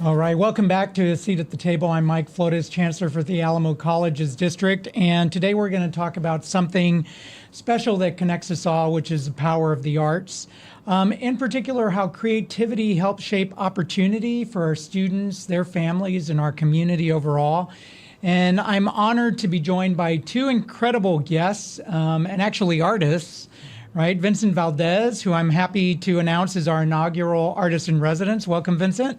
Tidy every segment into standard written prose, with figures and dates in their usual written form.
All right, welcome back to A Seat at the Table. I'm Mike Flores, Chancellor for the Alamo Colleges District, and today we're going to talk about something special that connects us all, which is the power of the arts. In particular, how creativity helps shape opportunity for our students, their families, and our community overall. And I'm honored to be joined by two incredible guests, and actually artists, right? Vincent Valdez, who I'm happy to announce is our inaugural artist in residence. Welcome, Vincent.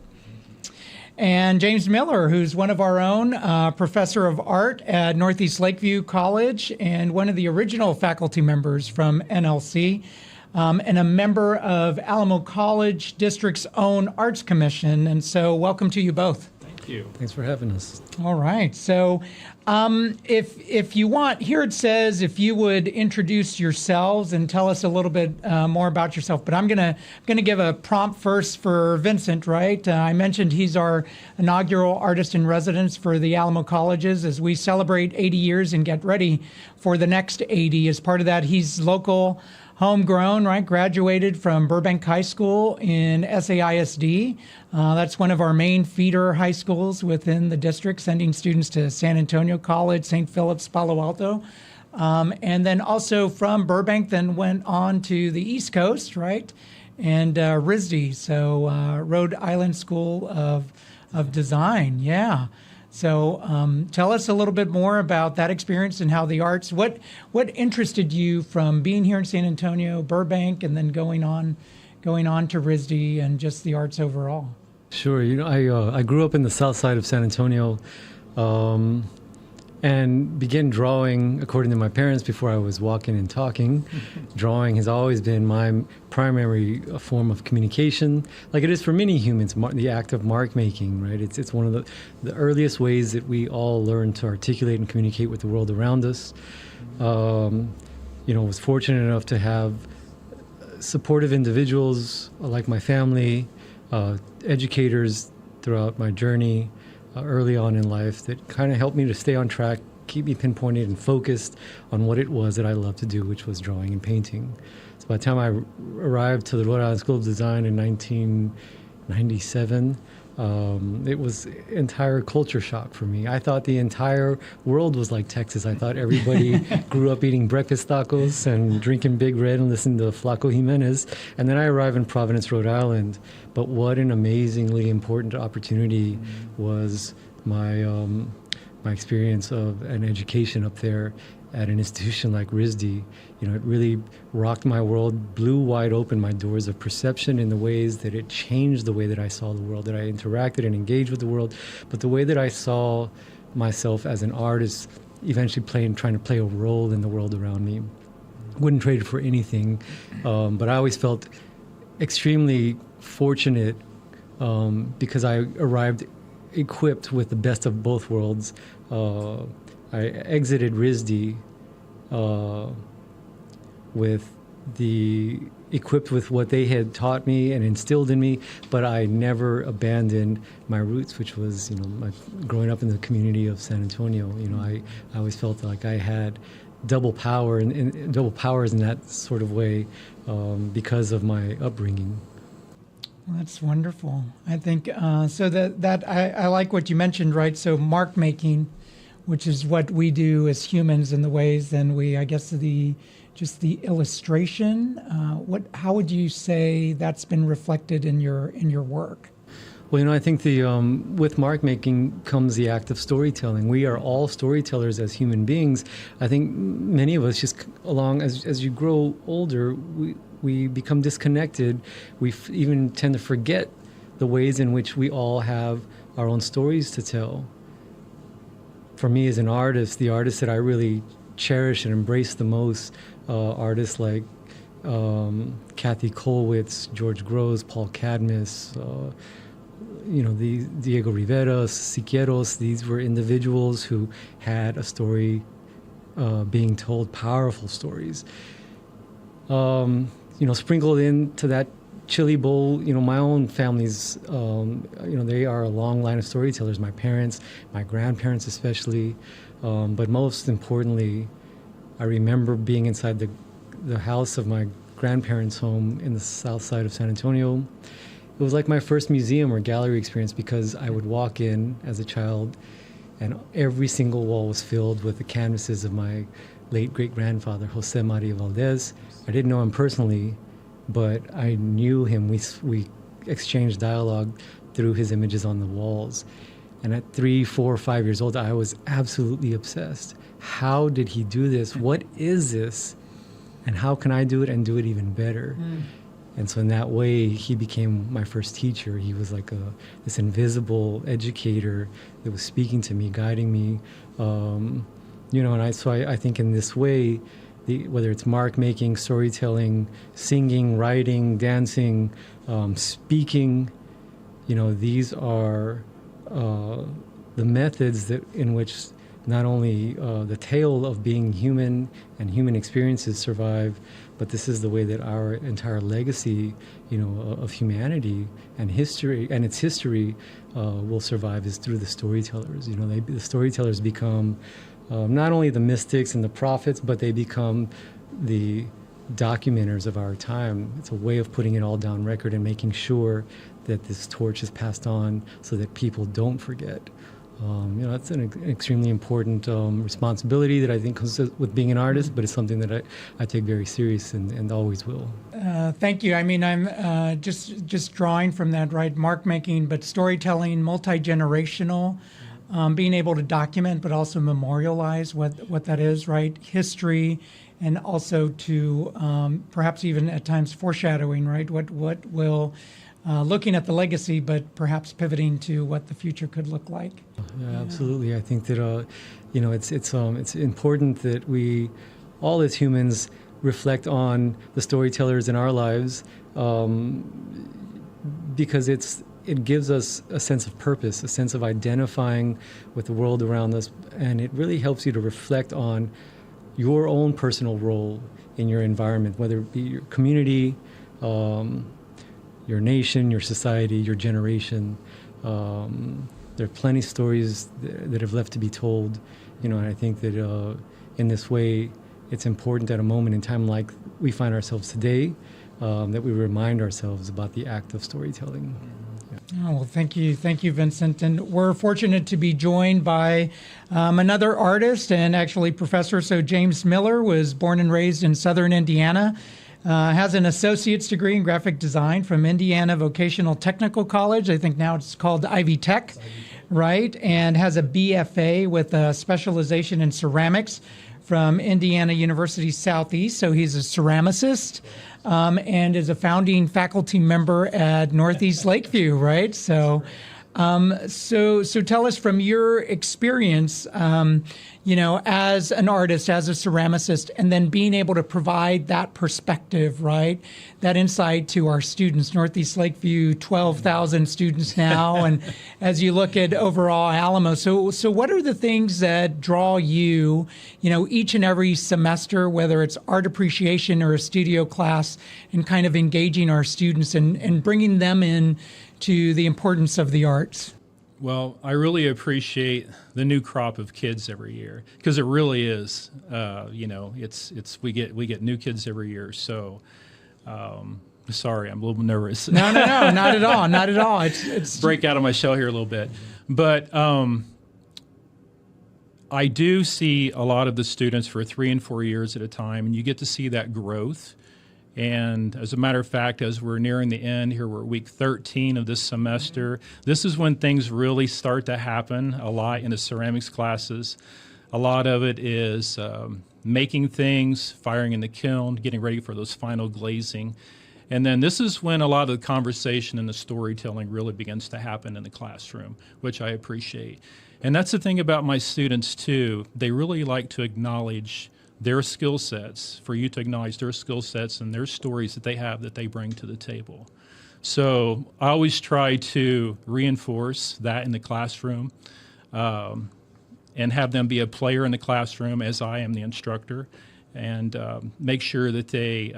And James Miller, who's one of our own, professor of art at Northeast Lakeview College and one of the original faculty members from NLC, and a member of Alamo College District's own Arts Commission. And so welcome to you both. Thank you. Thanks for having us. All right. So if you want, here it says if you would introduce yourselves and tell us a little bit more about yourself. But I'm gonna give a prompt first for Vincent, right? I mentioned he's our inaugural artist in residence for the Alamo Colleges as we celebrate 80 years and get ready for the next 80. As part of that, he's local, homegrown, right? Graduated from Burbank High School in SAISD. That's one of our main feeder high schools within the district, sending students to San Antonio College, St. Philip's, Palo Alto. And then also from Burbank, then went on to the East Coast, right? And RISD, so Rhode Island School of Design, yeah. So tell us a little bit more about that experience and how the arts, what interested you from being here in San Antonio, Burbank, and then going on to RISD and just the arts overall? Sure. I grew up in the south side of San Antonio and began drawing according to my parents before I was walking and talking. Drawing has always been my primary form of communication, like it is for many humans, the act of mark making, right? It's one of the earliest ways that we all learn to articulate and communicate with the world around us. Was fortunate enough to have supportive individuals like my family, educators throughout my journey, early on in life that kind of helped me to stay on track, keep me pinpointed and focused on what it was that I loved to do, which was drawing and painting. So by the time I arrived to the Rhode Island School of Design in 1997, it was entire culture shock for me. I thought the entire world was like Texas. I thought everybody grew up eating breakfast tacos and drinking Big Red and listening to Flaco Jimenez. And then I arrived in Providence, Rhode Island. But what an amazingly important opportunity was my experience of an education up there at an institution like RISD. It really rocked my world, blew wide open my doors of perception in the ways that it changed the way that I saw the world, that I interacted and engaged with the world, but the way that I saw myself as an artist, eventually trying to play a role in the world around me. Wouldn't trade it for anything, but I always felt extremely fortunate because I arrived equipped with the best of both worlds. I exited RISD equipped with what they had taught me and instilled in me, but I never abandoned my roots, which was, growing up in the community of San Antonio. I always felt like I had double power and double powers in that sort of way because of my upbringing. Well, that's wonderful. I think so that I like what you mentioned, right? So mark making, which is what we do as humans in the ways, then I guess the illustration. How would you say that's been reflected in your work? Well, I think with mark making comes the act of storytelling. We are all storytellers as human beings. I think many of us just as you grow older, we become disconnected. We even tend to forget the ways in which we all have our own stories to tell. For me as an artist, the artists that I really cherish and embrace the most, artists like Kathy Kollwitz, George Grosz, Paul Cadmus, the Diego Rivera, Siqueiros. These were individuals who had a story being told, powerful stories. Sprinkled into that chili bowl, my own family's, they are a long line of storytellers. My parents, my grandparents especially, but most importantly, I remember being inside the house of my grandparents' home in the south side of San Antonio. It it was like my first museum or gallery experience, because I would walk in as a child and every single wall was filled with the canvases of my late great-grandfather, Jose Maria Valdez. I didn't know him personally, but I knew him. We exchanged dialogue through his images on the walls. And at 3, 4, 5 years old, I was absolutely obsessed. How did he do this? What is this? And how can I do it and do it even better? And so in that way, he became my first teacher. He was like this invisible educator that was speaking to me, guiding me. And I think in this way, whether it's mark making, storytelling, singing, writing, dancing, speaking, these are the methods in which not only the tale of being human and human experiences survive, but this is the way that our entire legacy, of humanity and history and its history will survive, is through the storytellers. The storytellers become not only the mystics and the prophets, but they become the documenters of our time. It's a way of putting it all down record and making sure that this torch is passed on so that people don't forget. It's an extremely important responsibility that I think comes with being an artist, but it's something that I take very serious and always will. Thank you. I mean, I'm just drawing from that, right? Mark making, but storytelling, multi-generational, being able to document, but also memorialize what that is, right? History, and also to perhaps even at times foreshadowing, right? What will looking at the legacy, but perhaps pivoting to what the future could look like. Yeah, absolutely. I think that it's important that we all as humans reflect on the storytellers in our lives, because it gives us a sense of purpose, a sense of identifying with the world around us, and it really helps you to reflect on your own personal role in your environment, whether it be your community, your nation, your society, your generation. There are plenty of stories that have left to be told, and I think that in this way, it's important at a moment in time like we find ourselves today, that we remind ourselves about the act of storytelling. Oh, well, thank you, Vincent. And we're fortunate to be joined by another artist and actually professor. So James Miller was born and raised in southern Indiana. Has an associate's degree in graphic design from Indiana Vocational Technical College. I think now it's called Ivy Tech, right? And has a BFA with a specialization in ceramics from Indiana University Southeast. So he's a ceramicist, and is a founding faculty member at Northeast Lakeview, right? So tell us from your experience, as an artist, as a ceramicist, and then being able to provide that perspective, right? That insight to our students. Northeast Lakeview, 12,000 students now, and as you look at overall Alamo, so what are the things that draw you, each and every semester, whether it's art appreciation or a studio class, and kind of engaging our students and bringing them in to the importance of the arts? Well, I really appreciate the new crop of kids every year, because it really is. We get new kids every year. So, sorry, I'm a little nervous. No, not at all, not at all. It's break out of my shell here a little bit, but I do see a lot of the students for 3 and 4 years at a time, and you get to see that growth. And as a matter of fact, as we're nearing the end here, we're at week 13 of this semester. This is when things really start to happen a lot in the ceramics classes. A lot of it is making things, firing in the kiln, getting ready for those final glazing. And then this is when a lot of the conversation and the storytelling really begins to happen in the classroom, which I appreciate. And that's the thing about my students, too. They really like to acknowledge their skill sets, for you to acknowledge their skill sets and their stories that they have that they bring to the table. So I always try to reinforce that in the classroom, and have them be a player in the classroom as I am the instructor, and make sure that they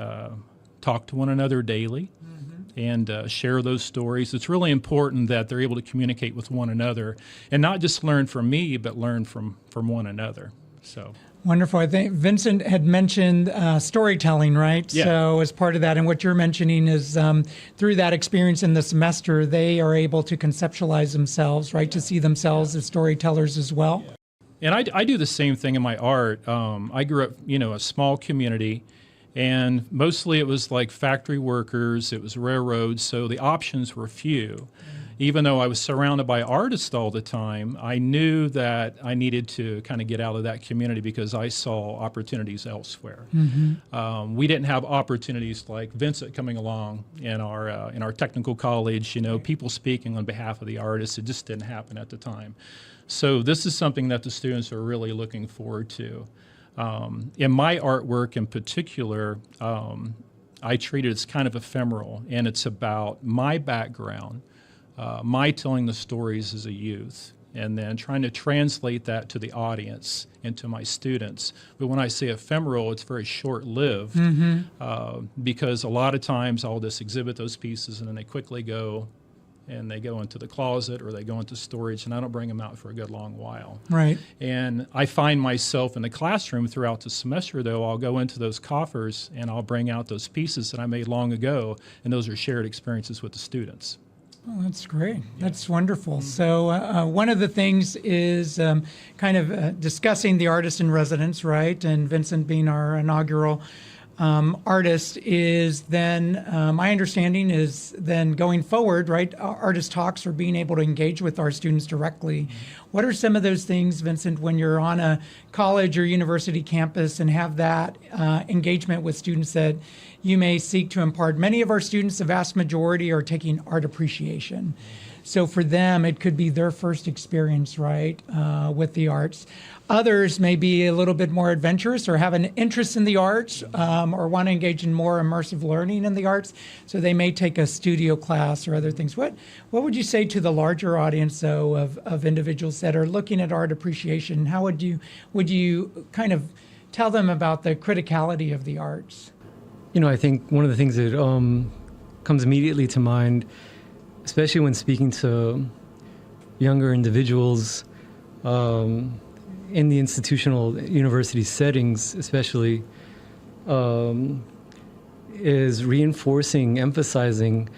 talk to one another daily, and share those stories. It's really important that they're able to communicate with one another and not just learn from me, but learn from one another. So. Wonderful. I think Vincent had mentioned storytelling, right? Yeah. So as part of that, and what you're mentioning is through that experience in the semester, they are able to conceptualize themselves, right? To see themselves as storytellers as well. And I do the same thing in my art. I grew up, a small community, and mostly it was like factory workers, it was railroads, so the options were few. Even though I was surrounded by artists all the time, I knew that I needed to kind of get out of that community because I saw opportunities elsewhere. We didn't have opportunities like Vincent coming along in our technical college, people speaking on behalf of the artists. It just didn't happen at the time. So this is something that the students are really looking forward to. In my artwork in particular, I treat it as kind of ephemeral, and it's about my background, my telling the stories as a youth, and then trying to translate that to the audience and to my students. But when I say ephemeral, it's very short-lived because a lot of times I'll just exhibit those pieces and then they quickly go and they go into the closet or they go into storage, and I don't bring them out for a good long while. Right. And I find myself in the classroom throughout the semester, though, I'll go into those coffers and I'll bring out those pieces that I made long ago, and those are shared experiences with the students. Oh, that's great. That's wonderful. So one of the things is kind of discussing the artist in residence, right? And Vincent being our inaugural artist is then, my understanding is then going forward, right? Artist talks or being able to engage with our students directly. What are some of those things, Vincent, when you're on a college or university campus and have that engagement with students that you may seek to impart? Many of our students, the vast majority, are taking art appreciation. So for them, it could be their first experience, right, with the arts. Others may be a little bit more adventurous or have an interest in the arts or want to engage in more immersive learning in the arts. So they may take a studio class or other things. What would you say to the larger audience, though, of individuals that are looking at art appreciation? How would you kind of tell them about the criticality of the arts? I think one of the things that comes immediately to mind, especially when speaking to younger individuals in the institutional university settings, especially, is reinforcing, emphasizing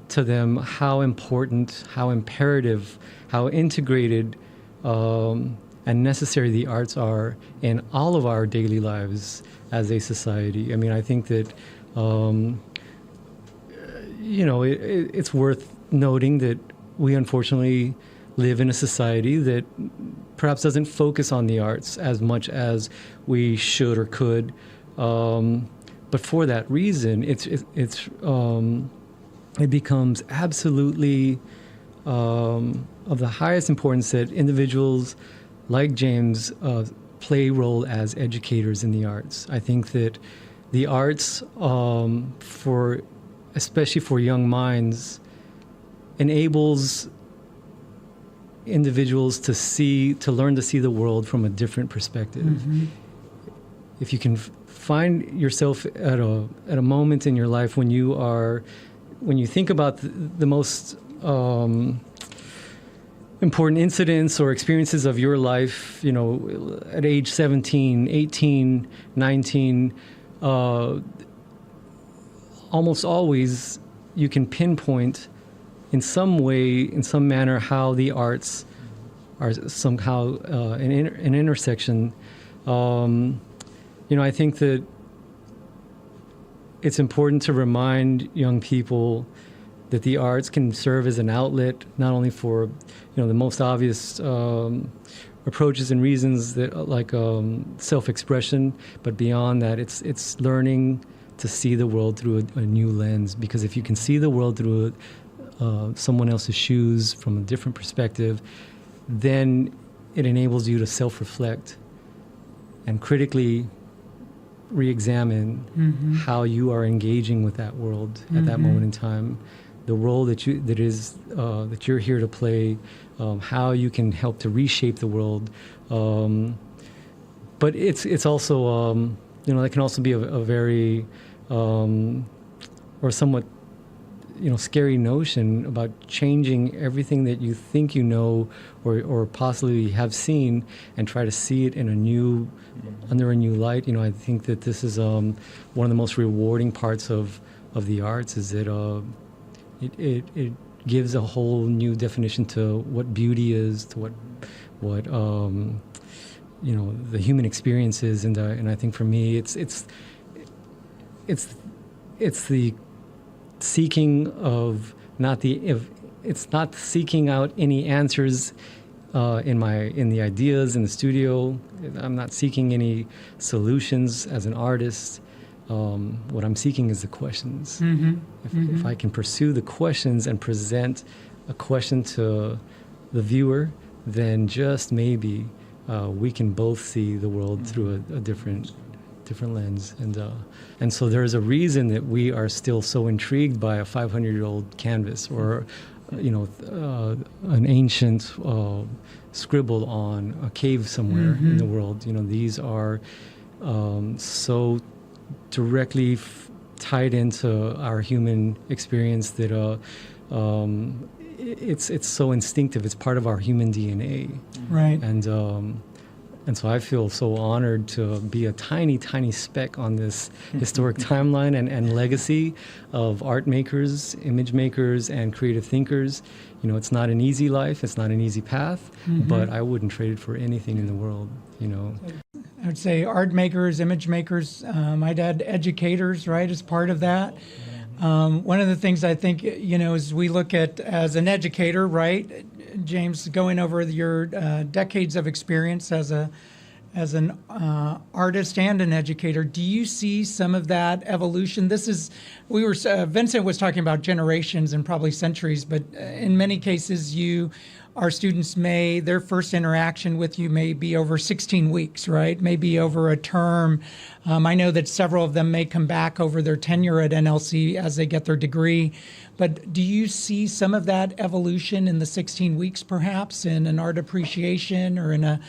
to them how important, how imperative, how integrated and necessary the arts are in all of our daily lives as a society. I mean, I think that, it's worth noting that we unfortunately live in a society that perhaps doesn't focus on the arts as much as we should or could. But for that reason, it becomes absolutely of the highest importance that individuals like James play a role as educators in the arts. I think that the arts, especially for young minds, enables individuals to learn to see the world from a different perspective. If you can find yourself at a moment in your life when you think about the most important incidents or experiences of your life, at age 17, 18, 19, almost always you can pinpoint in some way, in some manner, how the arts are somehow an intersection. I think that it's important to remind young people that the arts can serve as an outlet, not only for the most obvious approaches and reasons that like self-expression, but beyond that, it's learning to see the world through a new lens. Because if you can see the world through someone else's shoes from a different perspective, then it enables you to self-reflect and critically re-examine how you are engaging with that world at that moment in time, the role that you're here to play, how you can help to reshape the world. But it's also that can also be a very or somewhat scary notion about changing everything that you think you know or possibly have seen and try to see it in under a new light. I think that this is one of the most rewarding parts of the arts, is that it gives a whole new definition to what beauty is, to what the human experience is, and I think for me it's the seeking of it's not seeking out any answers in the ideas in the studio. I'm not seeking any solutions as an artist. What I'm seeking is the questions. If I can pursue the questions and present a question to the viewer, then just maybe we can both see the world through a different lens, and so there's a reason that we are still so intrigued by a 500-year-old canvas or an ancient scribble on a cave somewhere in the world. These are so directly tied into our human experience that it's so instinctive. It's part of our human DNA, right? And so I feel so honored to be a tiny, tiny speck on this historic timeline and legacy of art makers, image makers, and creative thinkers. It's not an easy life. It's not an easy path, but I wouldn't trade it for anything in the world, I would say art makers, image makers, I'd add educators, right, as part of that. One of the things I think, as we look at as an educator, right, James, going over your decades of experience as an artist and an educator, do you see some of that evolution? Vincent was talking about generations and probably centuries, but in many cases, our students their first interaction with you may be over 16 weeks, right? Maybe over a term. I know that several of them may come back over their tenure at NLC as they get their degree. But do you see some of that evolution in the 16 weeks, perhaps, in an art appreciation or in a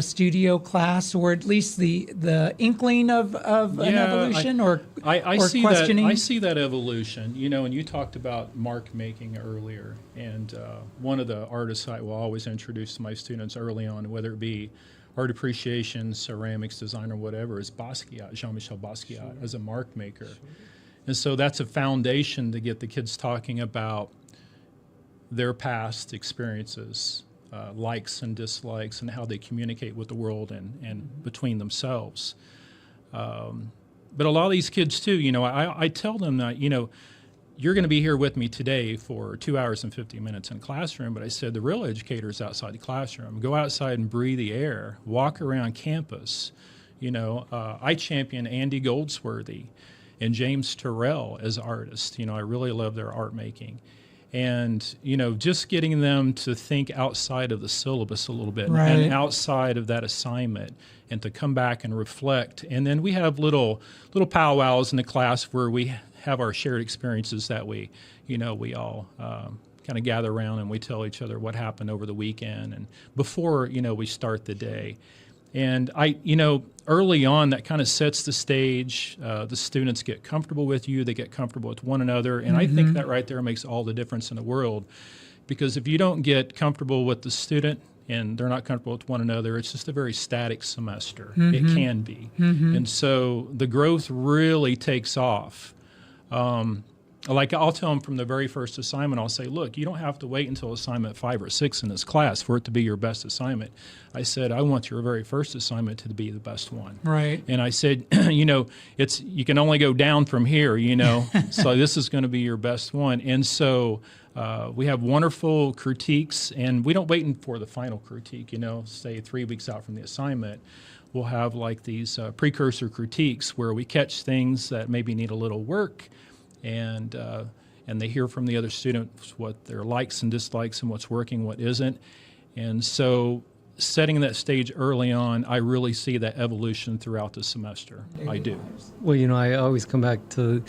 studio class, or at least the inkling of an evolution or questioning? I see that evolution. And you talked about mark making earlier, and one of the artists I will always introduce to my students early on, whether it be art appreciation, ceramics design, or whatever, is Basquiat, Jean-Michel Basquiat, as a mark maker. And so that's a foundation to get the kids talking about their past experiences, likes and dislikes, and how they communicate with the world and between themselves. But a lot of these kids, too, I tell them that, you're going to be here with me today for 2 hours and 50 minutes in classroom, but I said the real educator is outside the classroom. Go outside and breathe the air, walk around campus. I champion Andy Goldsworthy and James Terrell as artists. I really love their art making. And, just getting them to think outside of the syllabus a little bit, right, and outside of that assignment, and to come back and reflect. And then we have little powwows in the class where we have our shared experiences that we all kind of gather around and we tell each other what happened over the weekend and before, we start the day. And early on, that kind of sets the stage. The students get comfortable with you. They get comfortable with one another. And I think that right there makes all the difference in the world. Because if you don't get comfortable with the student and they're not comfortable with one another, it's just a very static semester. It can be. And so the growth really takes off. Like I'll tell them from the very first assignment, I'll say, look, you don't have to wait until assignment 5 or 6 in this class for it to be your best assignment. I said, I want your very first assignment to be the best one. Right. And I said, you can only go down from here, so this is going to be your best one. And so we have wonderful critiques, and we don't wait for the final critique, say 3 weeks out from the assignment. We'll have like these precursor critiques where we catch things that maybe need a little work, and they hear from the other students what their likes and dislikes and what's working, what isn't. And so setting that stage early on, I really see that evolution throughout the semester. I do. Well, I always come back to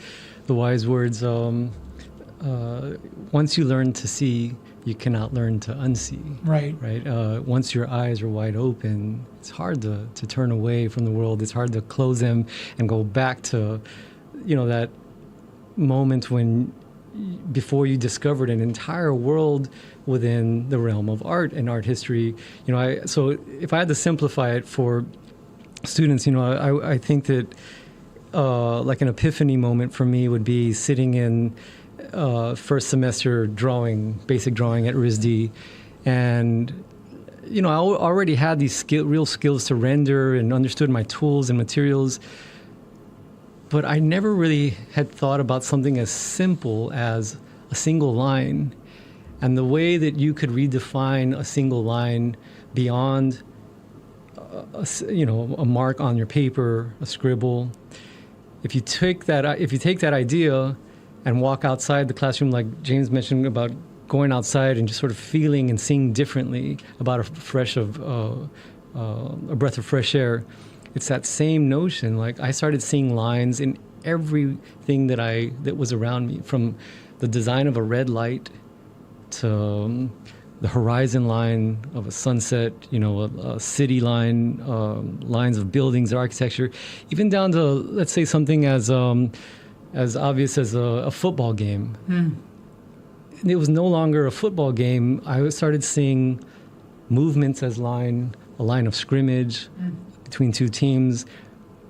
the wise words, once you learn to see, you cannot learn to unsee. Right. Right. Once your eyes are wide open, it's hard to turn away from the world. It's hard to close them and go back to, that moment when before you discovered an entire world within the realm of art and art history. So if I had to simplify it for students, I think that like an epiphany moment for me would be sitting in first semester basic drawing at RISD, and I already had these real skills to render and understood my tools and materials, but I never really had thought about something as simple as a single line, and the way that you could redefine a single line beyond a mark on your paper, a scribble. If you take that idea and walk outside the classroom, like James mentioned about going outside and just sort of feeling and seeing differently about a breath of fresh air, it's that same notion. Like, I started seeing lines in everything that was around me, from the design of a red light to the horizon line of a sunset, a city line, lines of buildings, architecture, even down to, let's say, something as obvious as a football game. It was no longer a football game. I started seeing movements as a line of scrimmage between two teams,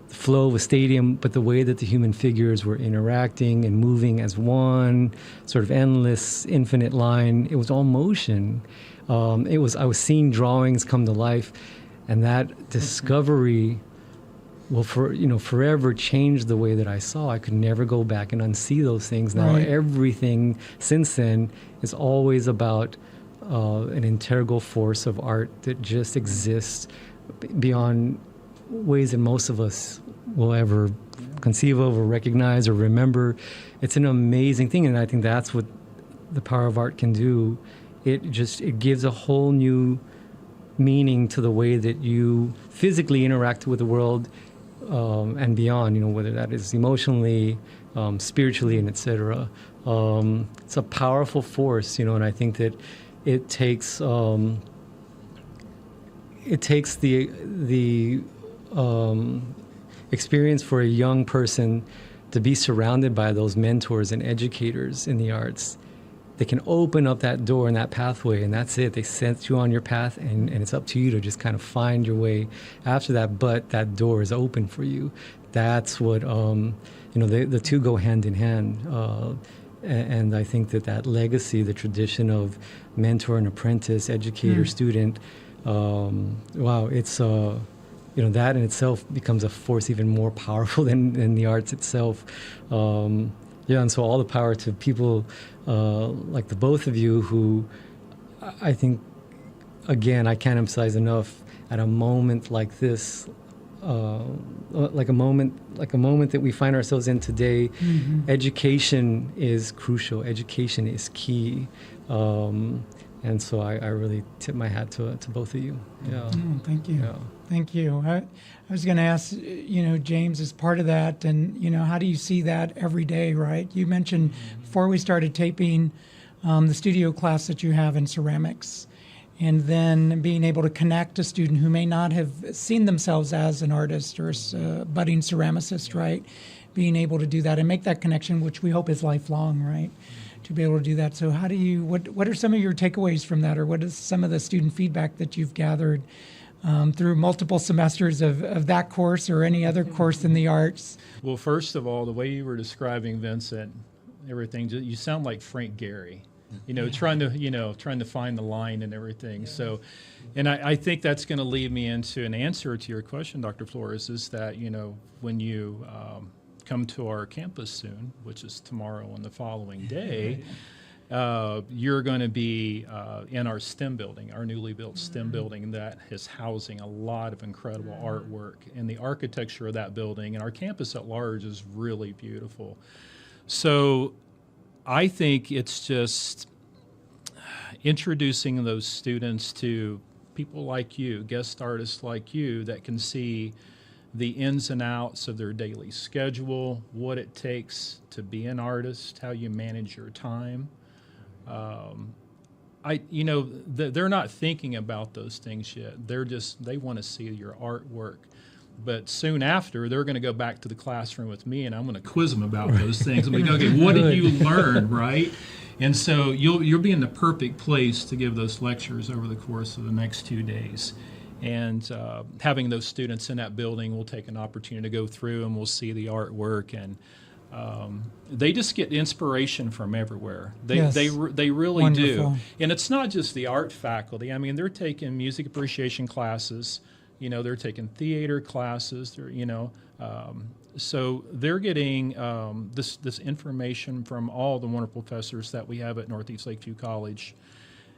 the flow of a stadium, but the way that the human figures were interacting and moving as one sort of endless, infinite line. It was all motion. I was seeing drawings come to life, and that discovery will forever change the way that I saw. I could never go back and unsee those things. Now everything since then is always about an integral force of art that just exists beyond ways that most of us will ever conceive of or recognize or remember. It's an amazing thing, and I think that's what the power of art can do. It gives a whole new meaning to the way that you physically interact with the world, and beyond, whether that is emotionally, spiritually, and etc. It's a powerful force, and I think that it takes the experience for a young person to be surrounded by those mentors and educators in the arts. They can open up that door and that pathway, and that's it. They set you on your path, and it's up to you to just kind of find your way after that. But that door is open for you. That's what, the two go hand in hand. And I think that legacy, the tradition of mentor and apprentice, educator, student, it's, that in itself becomes a force even more powerful than the arts itself. And so all the power to people like the both of you, who I think, again, I can't emphasize enough, at a moment like this, like a moment that we find ourselves in today, education is crucial. Education is key. And so I really tip my hat to both of you. Yeah. Thank you. Yeah. Thank you. I was going to ask, James, as part of that, and, how do you see that every day, right? You mentioned before we started taping the studio class that you have in ceramics, and then being able to connect a student who may not have seen themselves as an artist or a budding ceramicist, right? Being able to do that and make that connection, which we hope is lifelong, right? To be able to do that. So what are some of your takeaways from that, or what is some of the student feedback that you've gathered through multiple semesters of that course or any other course in the arts? Well, first of all, the way you were describing Vincent, everything, you sound like Frank Gehry, trying to find the line and everything. Yeah. So, and I think that's going to lead me into an answer to your question, Dr. Flores, is that, when you come to our campus soon, which is tomorrow and the following day, you're going to be in our STEM building, our newly built STEM building that is housing a lot of incredible artwork. And the architecture of that building and our campus at large is really beautiful. So I think it's just introducing those students to people like you, guest artists like you, that can see the ins and outs of their daily schedule, what it takes to be an artist, how you manage your time. They're not thinking about those things yet. They want to see your artwork. But soon after, they're going to go back to the classroom with me, and I'm going to quiz them about those things. I'm going to go, okay, what did you learn, right? And so you'll be in the perfect place to give those lectures over the course of the next 2 days. And having those students in that building, we'll take an opportunity to go through and we'll see the artwork, and they just get inspiration from everywhere. They really Wonderful. do. And it's not just the art faculty. I mean, they're taking music appreciation classes. They're taking theater classes. So they're getting this information from all the wonderful professors that we have at Northeast Lakeview College,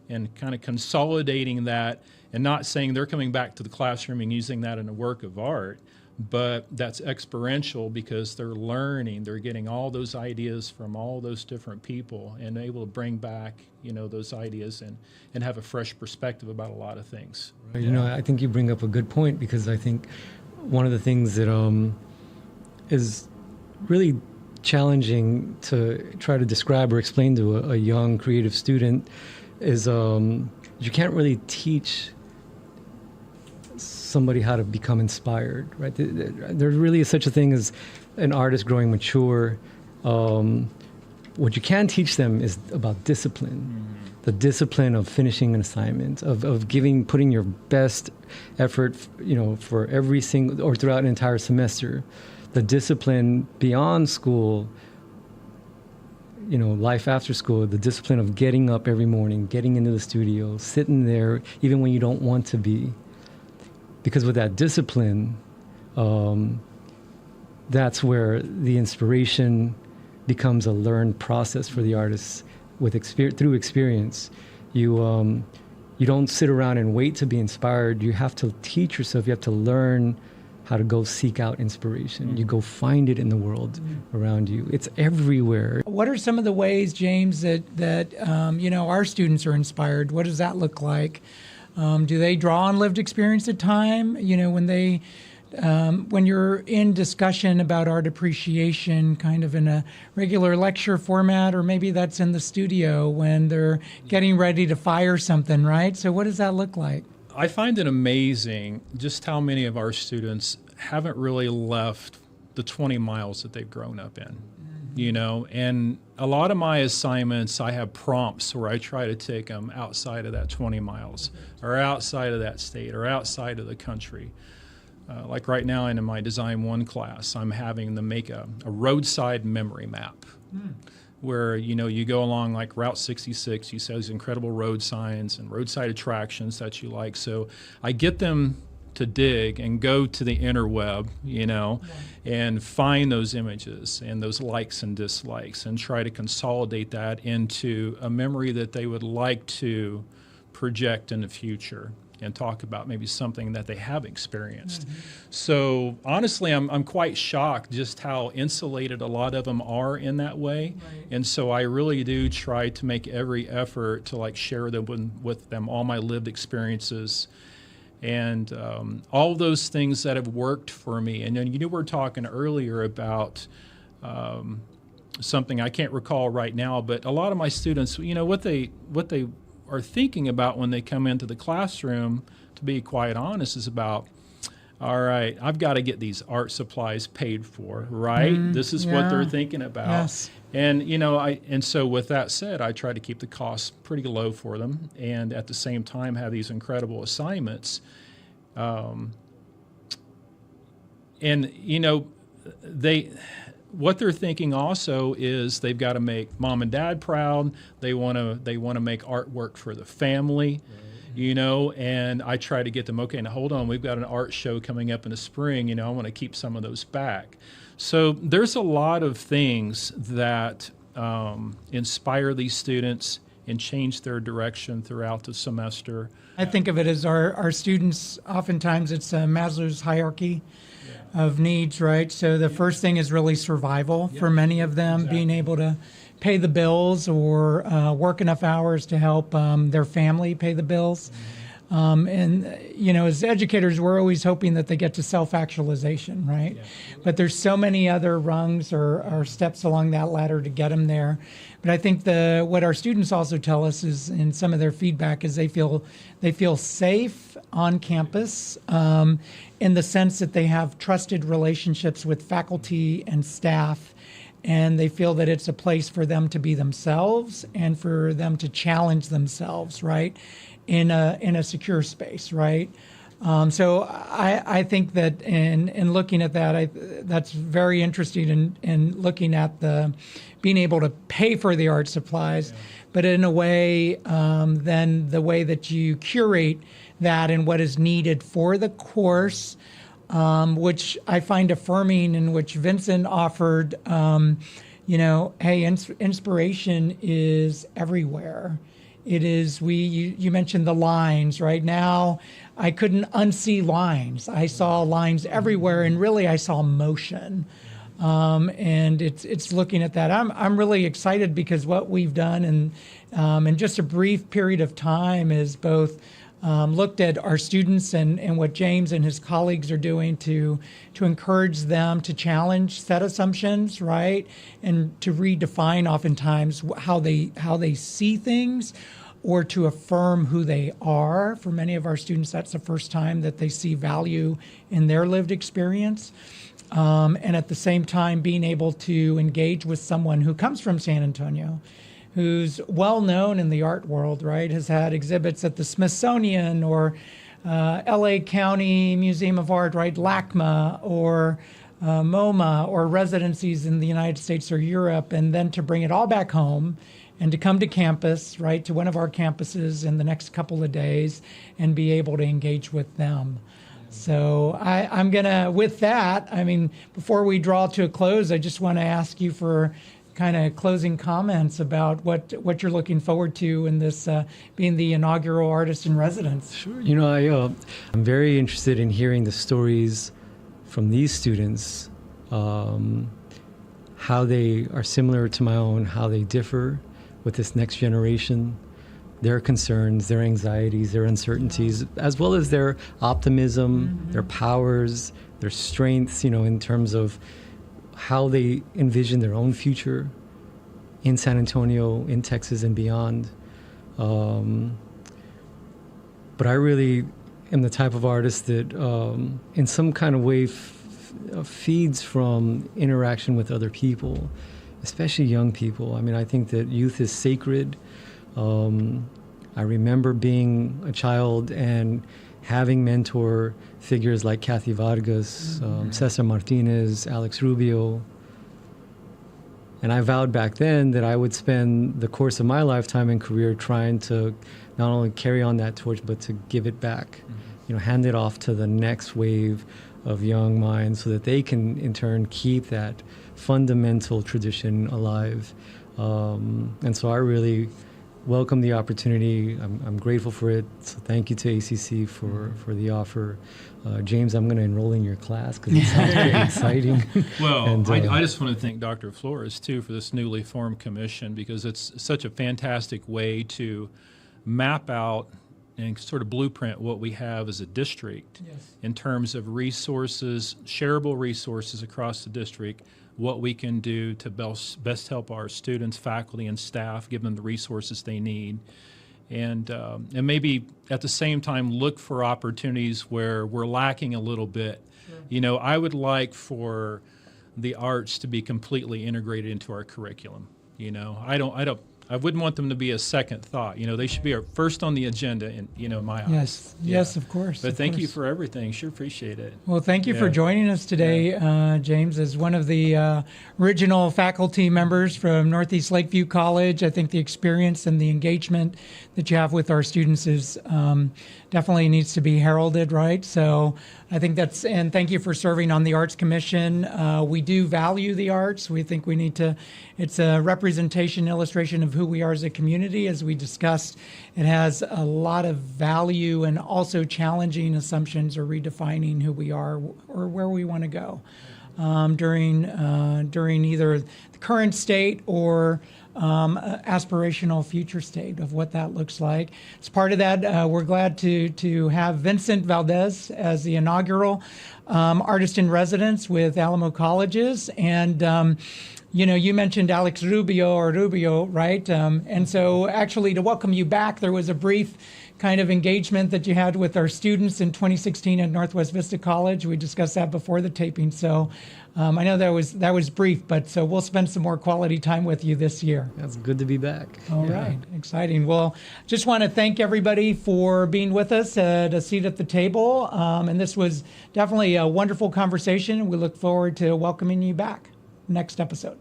and kind of consolidating that, and not saying they're coming back to the classroom and using that in a work of art, but that's experiential because they're learning, they're getting all those ideas from all those different people and able to bring back, those ideas and have a fresh perspective about a lot of things. I think you bring up a good point, because I think one of the things that is really challenging to try to describe or explain to a young creative student is you can't really teach somebody how to become inspired, right? There really is such a thing as an artist growing mature. What you can teach them is about discipline, the discipline of finishing an assignment, of putting your best effort, for every single, or throughout an entire semester. The discipline beyond school, life after school, the discipline of getting up every morning, getting into the studio, sitting there, even when you don't want to be. Because with that discipline, that's where the inspiration becomes a learned process for the artists through experience. You don't sit around and wait to be inspired. You have to teach yourself. You have to learn how to go seek out inspiration. You go find it in the world around you. It's everywhere. What are some of the ways, James, that our students are inspired? What does that look like? Do they draw on lived experience at time? When you're in discussion about art appreciation, kind of in a regular lecture format, or maybe that's in the studio when they're getting ready to fire something, right? So what does that look like? I find it amazing just how many of our students haven't really left the 20 miles that they've grown up in, and a lot of my assignments, I have prompts where I try to take them outside of that 20 miles or outside of that state or outside of the country. Like right now in my Design 1 class, I'm having them make a roadside memory map. Where you go along like Route 66, you see those incredible road signs and roadside attractions that you like. So I get them to dig and go to the interweb, and find those images and those likes and dislikes, and try to consolidate that into a memory that they would like to project in the future and talk about maybe something that they have experienced. So honestly, I'm quite shocked just how insulated a lot of them are in that way. Right. And so I really do try to make every effort to share them with them, all my lived experiences and all those things that have worked for me. And then we were talking earlier about something I can't recall right now, but a lot of my students, what they are thinking about when they come into the classroom, to be quite honest, is about, all right, I've got to get these art supplies paid for, right? This is what they're thinking about. Yes. And, and so with that said, I try to keep the costs pretty low for them, and at the same time have these incredible assignments. What they're thinking also is they've got to make mom and dad proud. They want to make artwork for the family, and I try to get them, okay, now hold on, we've got an art show coming up in the spring, I want to keep some of those back. So there's a lot of things that inspire these students and change their direction throughout the semester. I think of it as our students, oftentimes it's Maslow's hierarchy of needs, right? So the first thing is really survival for many of them, being able to pay the bills or work enough hours to help their family pay the bills. And, as educators, we're always hoping that they get to self-actualization, right? Yeah. But there's so many other rungs or steps along that ladder to get them there. But I think what our students also tell us is, in some of their feedback, is they feel safe on campus in the sense that they have trusted relationships with faculty and staff, and they feel that it's a place for them to be themselves and for them to challenge themselves, right, in a secure space, right? So I think that in looking at that, that's very interesting in looking at being able to pay for the art supplies, but in a way, then the way that you curate that and what is needed for the course, which I find affirming, and which Vincent offered, hey, inspiration is everywhere. It is, you mentioned the lines. Right now, I couldn't unsee lines. I saw lines everywhere, and really I saw motion. And it's looking at that. I'm really excited because what we've done in just a brief period of time is both looked at our students and what James and his colleagues are doing to encourage them to challenge set assumptions, right, and to redefine oftentimes how they see things, or to affirm who they are. For many of our students, that's the first time that they see value in their lived experience. And at the same time, being able to engage with someone who comes from San Antonio, who's well known in the art world, right, has had exhibits at the Smithsonian or LA County Museum of Art, right, LACMA, or MoMA, or residencies in the United States or Europe, and then to bring it all back home and to come to campus, right, to one of our campuses in the next couple of days and be able to engage with them. So I'm going to, with that, before we draw to a close, I just want to ask you for kind of closing comments about what you're looking forward to in this being the inaugural artist in residence. Sure. I'm very interested in hearing the stories from these students, how they are similar to my own, how they differ with this next generation, their concerns, their anxieties, their uncertainties, as well as their optimism, their powers, their strengths, in terms of how they envision their own future in San Antonio, in Texas, and beyond. But I really am the type of artist that, in some kind of way, feeds from interaction with other people, especially young people. I think that youth is sacred. I remember being a child and having mentor figures like Kathy Vargas, Cesar Martinez, Alex Rubio. And I vowed back then that I would spend the course of my lifetime and career trying to not only carry on that torch, but to give it back, hand it off to the next wave of young minds so that they can, in turn, keep that fundamental tradition alive. And so I really welcome the opportunity. I'm grateful for it. So thank you to ACC for the offer. James, I'm going to enroll in your class because it sounds very exciting. Well, And, I just want to thank Dr. Flores, too, for this newly formed commission, because it's such a fantastic way to map out and sort of blueprint what we have as a district in terms of resources, shareable resources across the district, what we can do to best help our students, faculty, and staff, give them the resources they need. And maybe at the same time look for opportunities where we're lacking a little bit. Sure. I would like for the arts to be completely integrated into our curriculum. I wouldn't want them to be a second thought. They should be our first on the agenda in my eyes. Yes, Yeah. yes, of course. But thank you for everything. Sure appreciate it. Well, thank you for joining us today, James, as one of the original faculty members from Northeast Lakeview College. I think the experience and the engagement that you have with our students is definitely needs to be heralded, right? So I think and thank you for serving on the Arts Commission. We do value the arts. We think we need to, it's a representation, illustration of who we are as a community. As we discussed, it has a lot of value and also challenging assumptions or redefining who we are or where we want to go during either the current state or aspirational future state of what that looks like. As part of that, we're glad to have Vincent Valdez as the inaugural artist in residence with Alamo Colleges. And you mentioned Alex Rubio, right? And so actually to welcome you back, there was a brief kind of engagement that you had with our students in 2016 at Northwest Vista College. We discussed that before the taping. So I know that was brief, but so we'll spend some more quality time with you this year. That's good to be back. All right, exciting. Well, just want to thank everybody for being with us at a seat at the table. And this was definitely a wonderful conversation. We look forward to welcoming you back next episode.